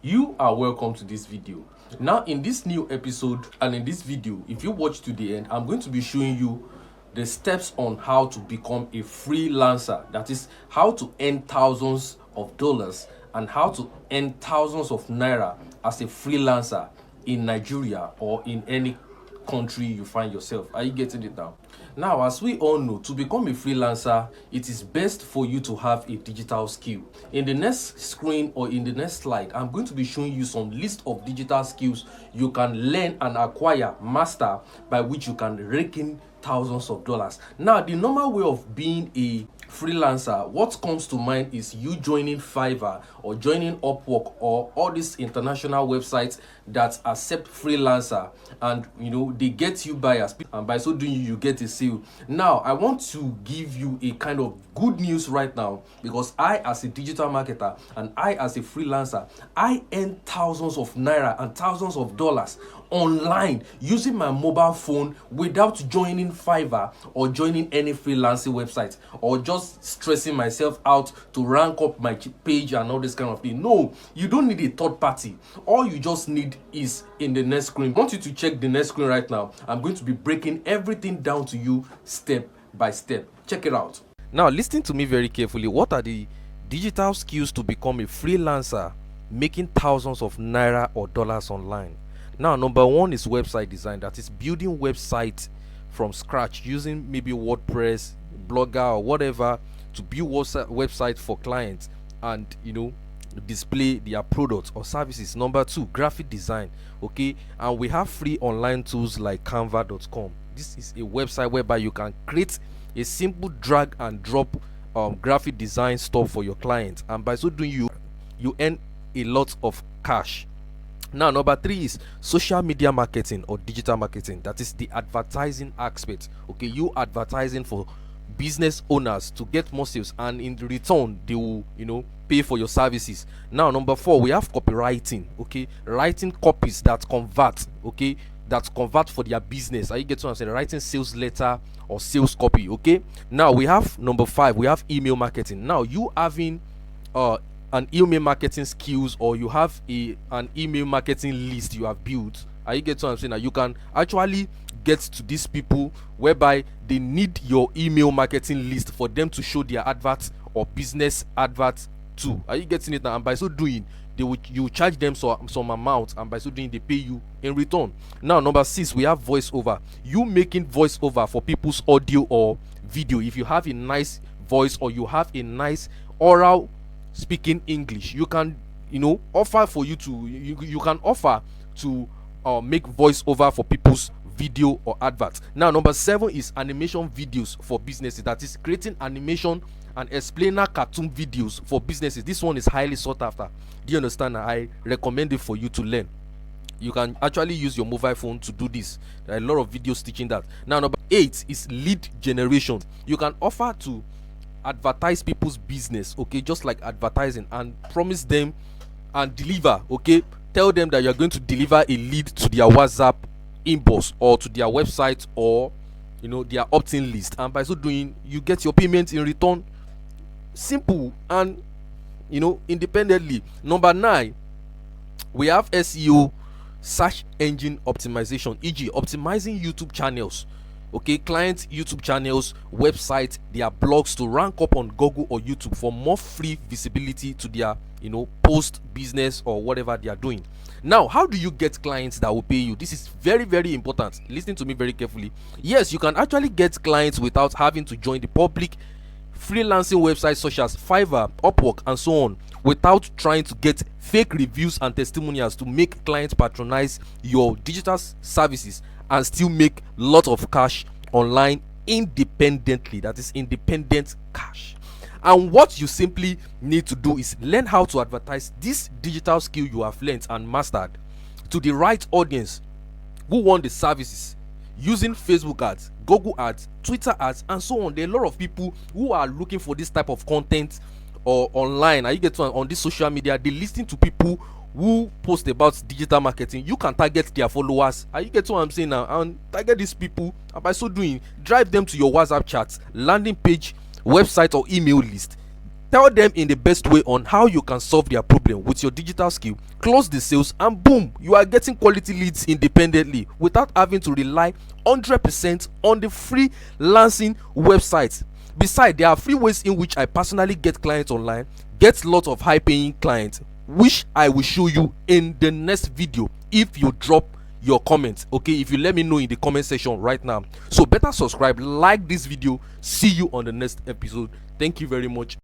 You are welcome to this video. Now in this new episode and in this video, if you watch to the end, I'm going to be showing you the steps on how to become a freelancer. That is how to earn thousands of dollars and how to earn thousands of naira as a freelancer in Nigeria or in any country you find yourself. Are you getting it now? Now, as we all know, to become a freelancer, it is best for you to have a digital skill. In the next screen or in the next slide, I'm going to be showing you some list of digital skills you can learn and acquire, master, by which you can rake in thousands of dollars. Now, the normal way of being a freelancer, what comes to mind is you joining Fiverr or joining Upwork or all these international websites that accept freelancer, and they get you buyers, and by so doing you get a sale. Now I want to give you a kind of good news right now, because I, as a digital marketer and I, as a freelancer, I earn thousands of naira and thousands of dollars online using my mobile phone without joining Fiverr or joining any freelancing website or just stressing myself out to rank up my page and all this kind of thing. No, you don't need a third party. All you just need is in the next screen. I want you to check the next screen right now. I'm going to be breaking everything down to you step by step. Check it out. Now, listen to me very carefully. What are the digital skills to become a freelancer making thousands of naira or dollars online? Now, number one is website design. That is building websites from scratch using maybe WordPress, Blogger, or whatever to build website for clients and display their products or services. Number two, graphic design. Okay, and we have free online tools like canva.com. This is a website whereby you can create a simple drag and drop graphic design stuff for your clients, and by so doing you earn a lot of cash. Now, number three is social media marketing or digital marketing. That is the advertising aspect. Okay, you advertising for business owners to get more sales, and in return they will pay for your services. Now, number four, we have copywriting. Okay, writing copies that convert. Okay, that convert for their business. Are you getting what I'm saying? Writing sales letter or sales copy. Okay, now we have number five, we have email marketing. Now, you having an email marketing skills, or you have an email marketing list you have built. Are you getting what I'm saying? Now, you can actually get to these people whereby they need your email marketing list for them to show their adverts or business adverts too. Are you getting it now? And by so doing, you charge them some amount, and by so doing they pay you in return. Now, number six, we have voiceover. You making voiceover for people's audio or video. If you have a nice voice or you have a nice oral speaking English, you can offer for you to you can offer to make voiceover for people's video or adverts. Now, number seven is animation videos for businesses. That is creating animation and explainer cartoon videos for businesses. This one is highly sought after. Do you understand? I recommend it for you to learn. You can actually use your mobile phone to do this. There are a lot of videos teaching that. Now, number eight is lead generation. You can offer to advertise people's business, okay, just like advertising, and promise them and deliver. Okay, tell them that you're going to deliver a lead to their WhatsApp inbox or to their website or their opt-in list, and by so doing you get your payment in return. Simple and independently. Number nine, we have SEO, search engine optimization, e.g. optimizing YouTube channels. Okay, clients' YouTube channels, websites, their blogs to rank up on Google or YouTube for more free visibility to their post, business, or whatever they are doing. Now, how do you get clients that will pay you? This is very, very important. Listen to me very carefully. Yes, you can actually get clients without having to join the public freelancing websites such as Fiverr, Upwork, and so on, without trying to get fake reviews and testimonials to make clients patronize your digital services and still make lots of cash online independently. That is independent cash. And what you simply need to do is learn how to advertise this digital skill you have learned and mastered to the right audience who want the services, using Facebook ads, Google ads, Twitter ads, and so on. There are a lot of people who are looking for this type of content or online. Are you getting on this social media? They listen to people who post about digital marketing. You can target their followers. Are you getting what I'm saying now? And target these people, and by so doing, drive them to your WhatsApp chats, landing page, website, or email list. tell them in the best way on how you can solve their problem with your digital skill, close the sales, and boom, you are getting quality leads independently without having to rely 100% on the freelancing website. Besides, there are free ways in which I personally get clients online, get lots of high paying clients, which I will show you in the next video if you drop your comments. Okay, if you let me know in the comment section right now. So better subscribe, like this video. See you on the next episode. Thank you very much.